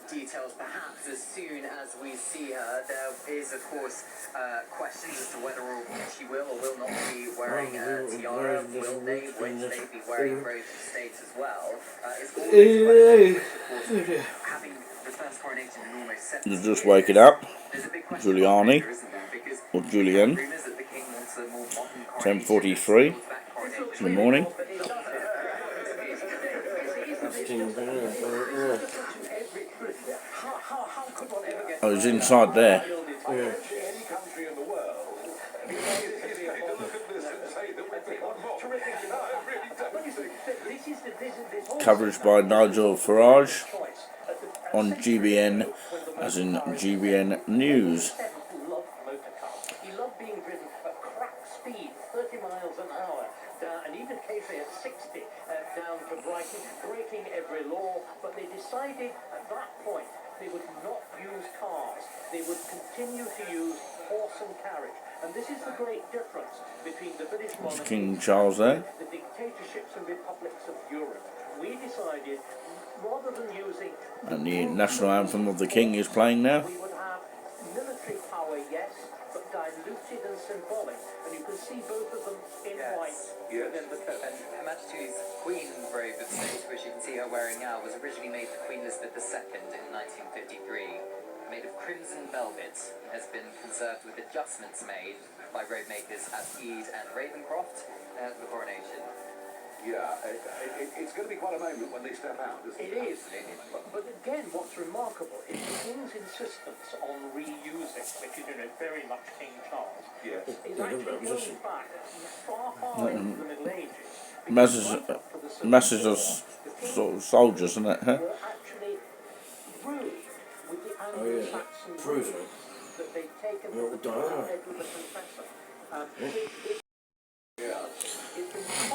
details. Perhaps as soon as we see her, there is, of course, questions as to whether she will or will not be wearing a tiara. Will they be wearing robes of state as well? It's always of course, having the first coronation in almost 70 years. Just waking up. There's a big question Juliani, there, isn't there? Because or Julian, rumours that the king wants a more modern 10:43 in the morning. I was inside there. Yeah. Coverage by Nigel Farage on GBN, as in GBN News. He loved being driven at crack speed, 30 miles an hour, and even occasionally at 60 down to Brighton, breaking every law. But they decided at that point they would not use cars. They would continue to use horse and carriage. And this is the great difference between the British monarchy King Charles there. and the dictatorships and republics of Europe. We decided, rather than using... And the national anthem of the King is playing now. We would have military power, yes, but diluted and symbolic. And you can see both of them in white within the coat. And Her Majesty's Queen's robe of state, which you can see her wearing now, was originally made for Queen Elizabeth II in 1953. Made of crimson velvet, has been conserved with adjustments made by robe makers at Ede and Ravencroft at the coronation. Yeah, it's going to be quite a moment when they step out, isn't it? It is. But again, what's remarkable is the King's insistence on reusing, which is, very much King Charles, Yes. is actually going back far into the Middle Ages. Masses of sort of soldiers, isn't it? Huh? Were actually ruled with the Anglo-Saxon rules that they'd taken from the Edward the Confessor.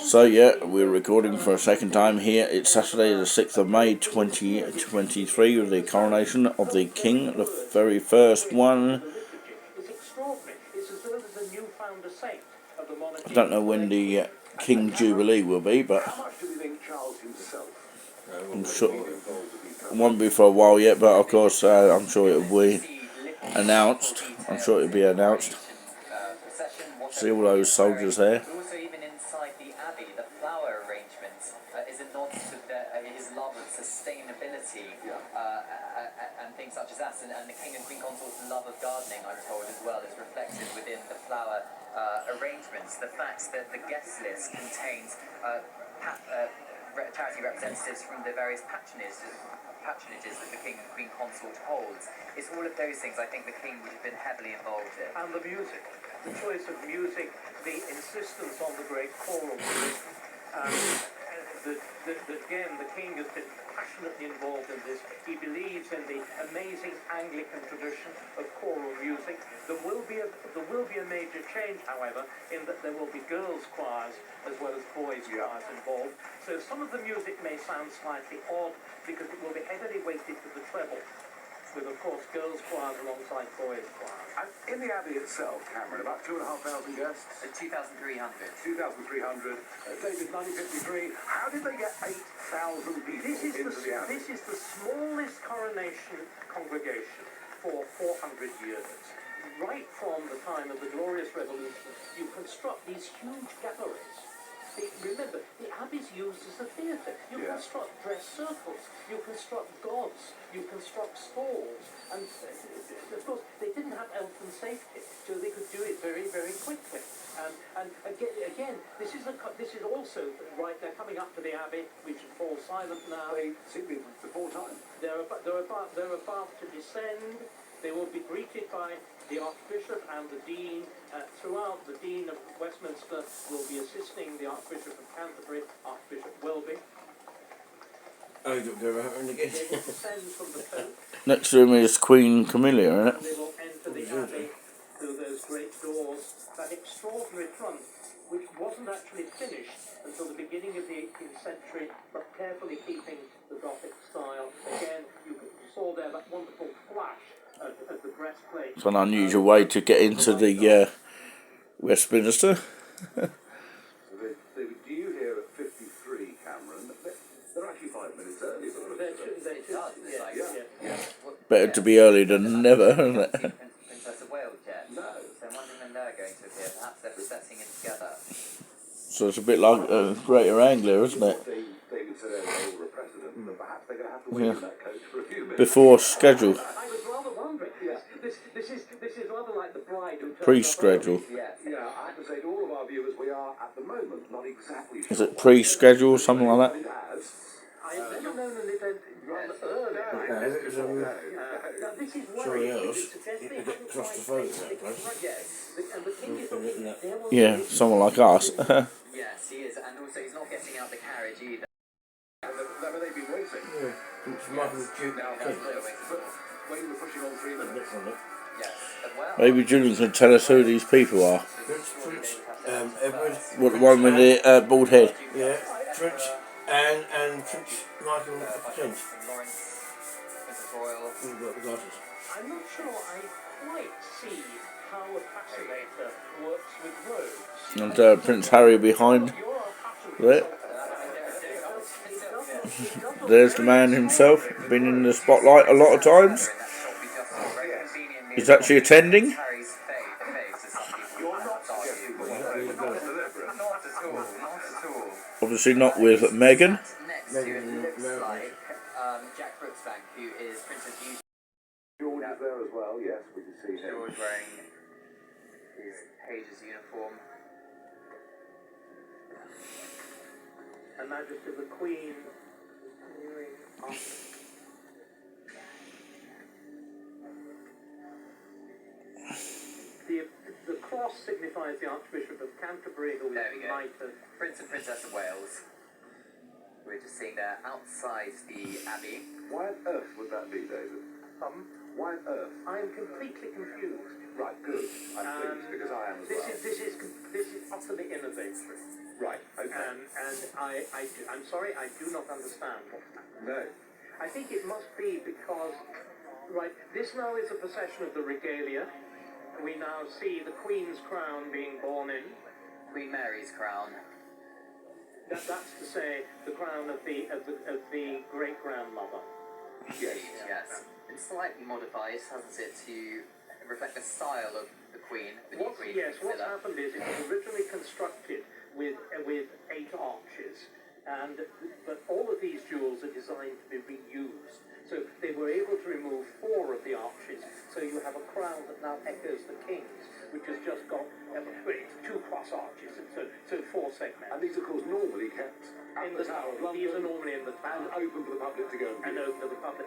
So yeah, we're recording for a second time here. It's Saturday the 6th of May 2023 with the coronation of the King, the very first one. It's extraordinary. It's as though there's a newfound saint of the monarchy. I don't know when the King Jubilee will be, but How much do you think Charles himself I'm sure it won't be for a while yet, but of course I'm sure it will be announced. I'm sure it'll be announced. See all those soldiers there. Also, even inside the Abbey, the flower arrangement is a nod to his love of sustainability and things such as that. And the King and Queen Consort's love of gardening, I'm told, as well, is reflected within the flower arrangements. The fact that the guest list contains charity representatives from the various patronages that the King and Queen Consort holds. It's all of those things I think the King would have been heavily involved in. And the music, the choice of music, the insistence on the great choral music. Again, the King has been passionately involved in this. He believes in the amazing Anglican tradition of choral music. There will be a major change, however, in that there will be girls' choirs as well as boys' choirs involved. So some of the music may sound slightly odd because it will be heavily weighted to the treble, with, of course, girls' choirs alongside boys' choirs. And in the Abbey itself, Cameron, about 2,500 guests? 2,300. 2,300. David, 1953. How did they get 8,000 people into the Abbey? This is the smallest coronation congregation for 400 years. Right from the time of the Glorious Revolution, you construct these huge galleries. Remember, the Abbey's used as a theatre. You construct dress circles, you construct gods, you construct stalls, and of course they didn't have health and safety, so they could do it very, very quickly. And again, this is also right. They're coming up to the Abbey, which fall silent now. They seem to be before time. They're about to descend. They will be greeted by the Archbishop and the Dean. Throughout, the Dean of Westminster will be assisting the Archbishop of Canterbury, Archbishop Welby. Oh, you don't go around again. They will descend from the Pope. Next to him is Queen Camilla, isn't it? And they will enter the Abbey through those great doors. That extraordinary front, which wasn't actually finished until the beginning of the 18th century, but carefully keeping the Gothic style. Again, you saw there that wonderful flash of the breastplate. It's an unusual way to get into the Westminster. So do you hear at 53, Cameron? They're actually 5 minutes early. does. It's like, Better to be early than never, isn't it? Princess of Wales yet. No. So I'm wondering when they're going to appear. Perhaps they're processing in together. So it's a bit like a Greater Anglia, isn't it? David said over a precedent that perhaps they're going to have to wait in that coach for a few minutes. Before schedule, I was rather wondering. This is rather like the bride who turns up pre-schedule. Yes. Yeah, I have to say to all of our viewers, we are at the moment not exactly sure. Is it pre-schedule, something like that? It has. I've never known an event rather early. No, it was Now, this is Sorry, worrying. else. It suggests they haven't Across quite the phone, taken the that king. Yes. And the king is Written looking that. there will Yeah, be- someone like us. Yes, he is. And also, he's not getting out the carriage either. Never they've been waiting. Yeah. It's Michael Duke. Now, King. that's the way to go. When we're pushing on 3 minutes. Next one, look. Yes. And well, Maybe Julian can tell us who these people are. Prince Edward. What, the one with the bald head? Yeah. Prince Anne and Prince Michael the Prince. Lawrence, Princess Royal. Who's got the glasses? I'm not sure I quite see how a fascinator works with roads. And Prince Harry behind You're a fascinator. there. There's the man himself, been in the spotlight a lot of times. He's actually attending. Harry's face, as some people You're might not argue. suggesting that Not at all, not at all. Obviously not with Meghan. Next to it looks like Jack Brooksbank, who is Princess Eugenie. George is there as well, yes, we can see him. George wearing his page's uniform. Her Majesty the Queen continuing on. The cross signifies the Archbishop of Canterbury, who There we is go. knight of Prince and Princess of Wales. We're just seeing there outside the Abbey. Why on earth would that be, David? Why on earth? I am completely confused. Right, good. I'm pleased, because I am as This well. is utterly innovative. Right, okay. And I'm sorry, I do not understand what's happening. No. I think it must be because, right, this now is a procession of the regalia. We now see the Queen's crown being borne in. Queen Mary's crown. That's to say, the crown of the great grandmother. Yes. Yes. It's slightly modified, hasn't it, to reflect the style of the Queen, the new Queen. What's Priscilla. happened is it was originally constructed with 8 arches, but all of these jewels are designed to be reused. So they were able to remove 4 of the arches, so you have a crown that now echoes the King's, which has just got it's 2 cross arches, so 4 segments. And these, of course, normally kept at In the Tower of London. These are normally in the And tower open for the public to go and and view. open to the public.